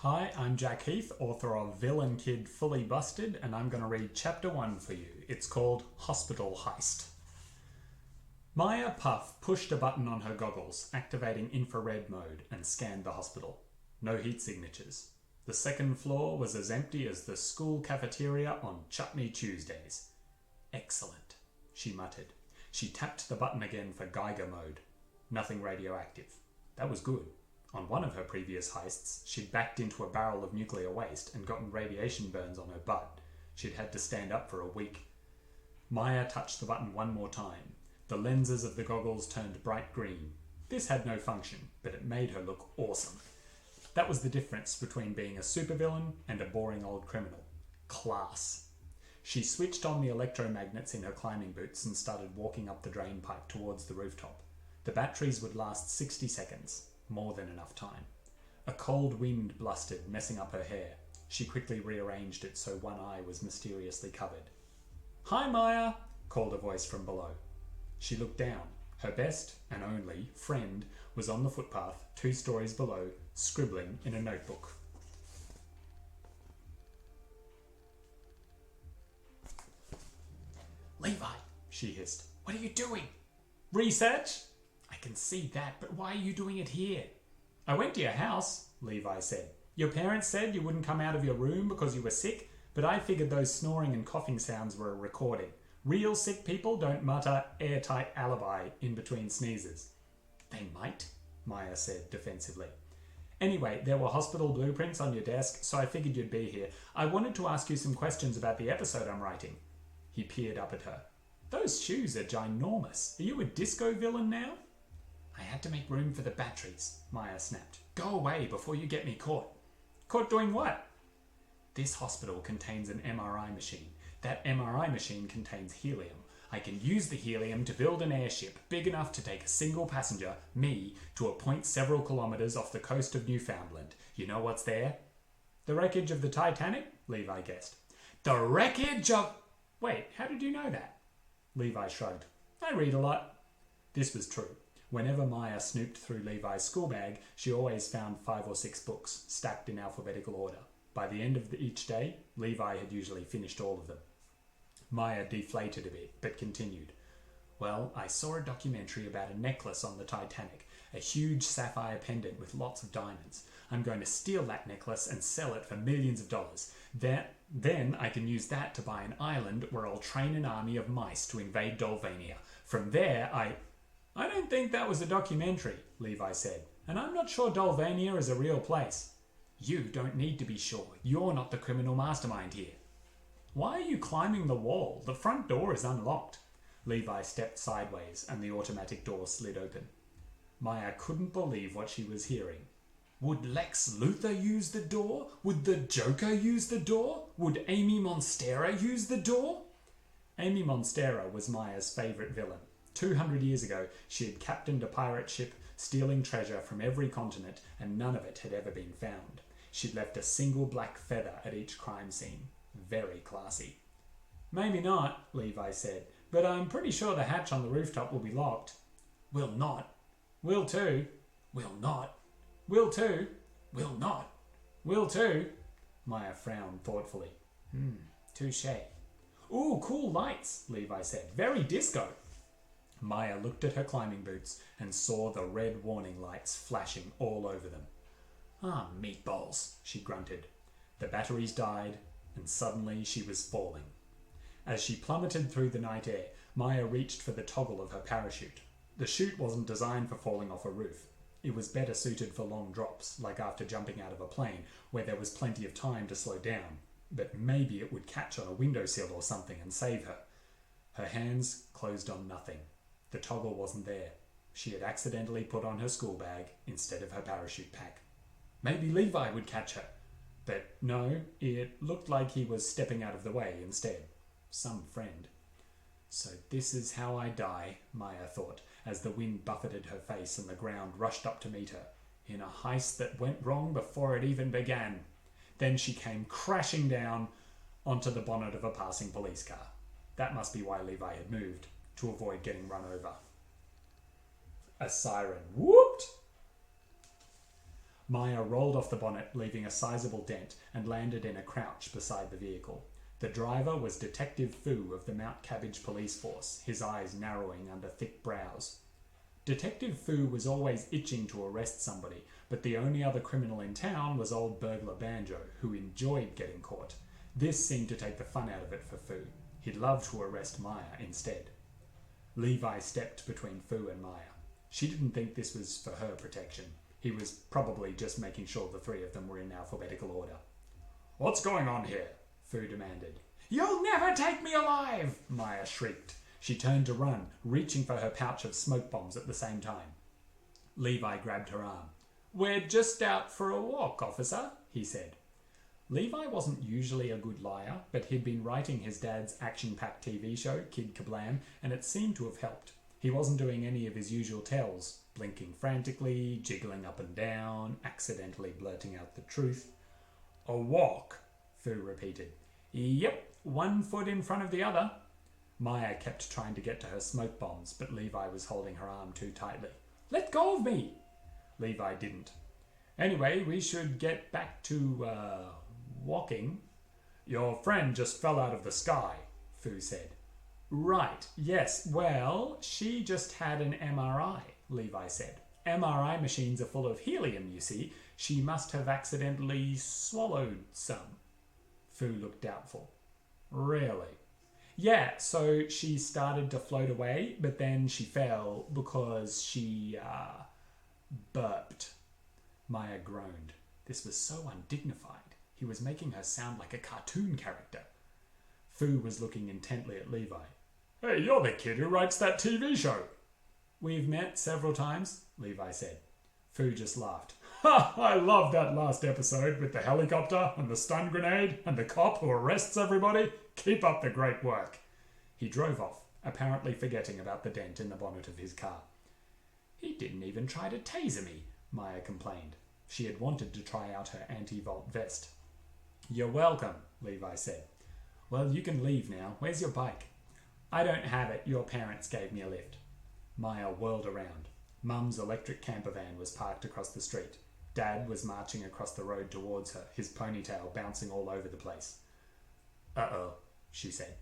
Hi, I'm Jack Heath, author of Villain Kid Fully Busted, and I'm going to read Chapter 1 for you. It's called Hospital Heist. Maya Puff pushed a button on her goggles, activating infrared mode, and scanned the hospital. No heat signatures. The second floor was as empty as the school cafeteria on Chutney Tuesdays. Excellent, she muttered. She tapped the button again for Geiger mode. Nothing radioactive. That was good. On one of her previous heists, she'd backed into a barrel of nuclear waste and gotten radiation burns on her butt. She'd had to stand up for a week. Maya touched the button one more time. The lenses of the goggles turned bright green. This had no function, but it made her look awesome. That was the difference between being a supervillain and a boring old criminal. Class. She switched on the electromagnets in her climbing boots and started walking up the drain pipe towards the rooftop. The batteries would last 60 seconds. More than enough time. A cold wind blustered, messing up her hair. She quickly rearranged it so one eye was mysteriously covered. "Hi, Maya," called a voice from below. She looked down. Her best, and only, friend was on the footpath 2 stories below, scribbling in a notebook. "Levi," she hissed. "What are you doing?" "Research?" "I can see that, but why are you doing it here?" "I went to your house," Levi said. "Your parents said you wouldn't come out of your room because you were sick, but I figured those snoring and coughing sounds were a recording. Real sick people don't mutter airtight alibi in between sneezes." "They might," Maya said defensively. "Anyway, there were hospital blueprints on your desk, so I figured you'd be here. I wanted to ask you some questions about the episode I'm writing." He peered up at her. "Those shoes are ginormous. Are you a disco villain now?" "I had to make room for the batteries," Maya snapped. "Go away before you get me caught." "Caught doing what?" "This hospital contains an MRI machine. That MRI machine contains helium. I can use the helium to build an airship big enough to take a single passenger, me, to a point several kilometres off the coast of Newfoundland. You know what's there?" "The wreckage of the Titanic?" Levi guessed. "The wreckage of..." "Wait, how did you know that?" Levi shrugged. "I read a lot." This was true. Whenever Maya snooped through Levi's school bag, she always found 5 or 6 books, stacked in alphabetical order. By the end of each day, Levi had usually finished all of them. Maya deflated a bit, but continued. "Well, I saw a documentary about a necklace on the Titanic, a huge sapphire pendant with lots of diamonds. I'm going to steal that necklace and sell it for millions of dollars. Then I can use that to buy an island where I'll train an army of mice to invade Dolvania. From there, I don't think that was a documentary," Levi said, "and I'm not sure Dolvania is a real place." "You don't need to be sure. You're not the criminal mastermind here." "Why are you climbing the wall? The front door is unlocked." Levi stepped sideways and the automatic door slid open. Maya couldn't believe what she was hearing. Would Lex Luthor use the door? Would the Joker use the door? Would Amy Monstera use the door? Amy Monstera was Maya's favourite villain. 200 years ago, she had captained a pirate ship, stealing treasure from every continent, and none of it had ever been found. She'd left a single black feather at each crime scene. Very classy. "Maybe not," Levi said, "but I'm pretty sure the hatch on the rooftop will be locked." "Will not." "Will too." "Will not." "Will too." "Will not." "Will too." Maya frowned thoughtfully. Touché. "Ooh, cool lights," Levi said. "Very disco." Maya looked at her climbing boots and saw the red warning lights flashing all over them. "Ah, meatballs," she grunted. The batteries died, and suddenly she was falling. As she plummeted through the night air, Maya reached for the toggle of her parachute. The chute wasn't designed for falling off a roof. It was better suited for long drops, like after jumping out of a plane, where there was plenty of time to slow down. But maybe it would catch on a windowsill or something and save her. Her hands closed on nothing. The toggle wasn't there. She had accidentally put on her school bag instead of her parachute pack. Maybe Levi would catch her. But no, it looked like he was stepping out of the way instead. Some friend. So this is how I die, Maya thought, as the wind buffeted her face and the ground rushed up to meet her, in a heist that went wrong before it even began. Then she came crashing down onto the bonnet of a passing police car. That must be why Levi had moved, to avoid getting run over. A siren whooped. Maya rolled off the bonnet, leaving a sizable dent, and landed in a crouch beside the vehicle. The driver was Detective Fu of the Mount Cabbage Police Force, his eyes narrowing under thick brows. Detective Fu was always itching to arrest somebody, but the only other criminal in town was old burglar Banjo, who enjoyed getting caught. This seemed to take the fun out of it for Fu. He'd love to arrest Maya instead. Levi stepped between Fu and Maya. She didn't think this was for her protection. He was probably just making sure the three of them were in alphabetical order. "What's going on here?" Fu demanded. "You'll never take me alive!" Maya shrieked. She turned to run, reaching for her pouch of smoke bombs at the same time. Levi grabbed her arm. "We're just out for a walk, officer," he said. Levi wasn't usually a good liar, but he'd been writing his dad's action-packed TV show, Kid Kablam, and it seemed to have helped. He wasn't doing any of his usual tells, blinking frantically, jiggling up and down, accidentally blurting out the truth. "A walk," Fu repeated. "Yep, 1 foot in front of the other." Maya kept trying to get to her smoke bombs, but Levi was holding her arm too tightly. "Let go of me!" Levi didn't. "Anyway, we should get back to, walking." "Your friend just fell out of the sky," Fu said. "Right, yes, well, she just had an MRI, Levi said. MRI machines are full of helium, you see. She must have accidentally swallowed some." Fu looked doubtful. "Really?" "Yeah, so she started to float away, but then she fell because she, burped." Maya groaned. This was so undignified. He was making her sound like a cartoon character. Fu was looking intently at Levi. "Hey, you're the kid who writes that TV show." "We've met several times," Levi said. Fu just laughed. "Ha! I love that last episode with the helicopter and the stun grenade and the cop who arrests everybody. Keep up the great work." He drove off, apparently forgetting about the dent in the bonnet of his car. "He didn't even try to taser me," Maya complained. She had wanted to try out her anti-volt vest. "You're welcome," Levi said. "Well, you can leave now. Where's your bike?" "I don't have it. Your parents gave me a lift." Maya whirled around. Mum's electric camper van was parked across the street. Dad was marching across the road towards her, his ponytail bouncing all over the place. "Uh-oh," she said.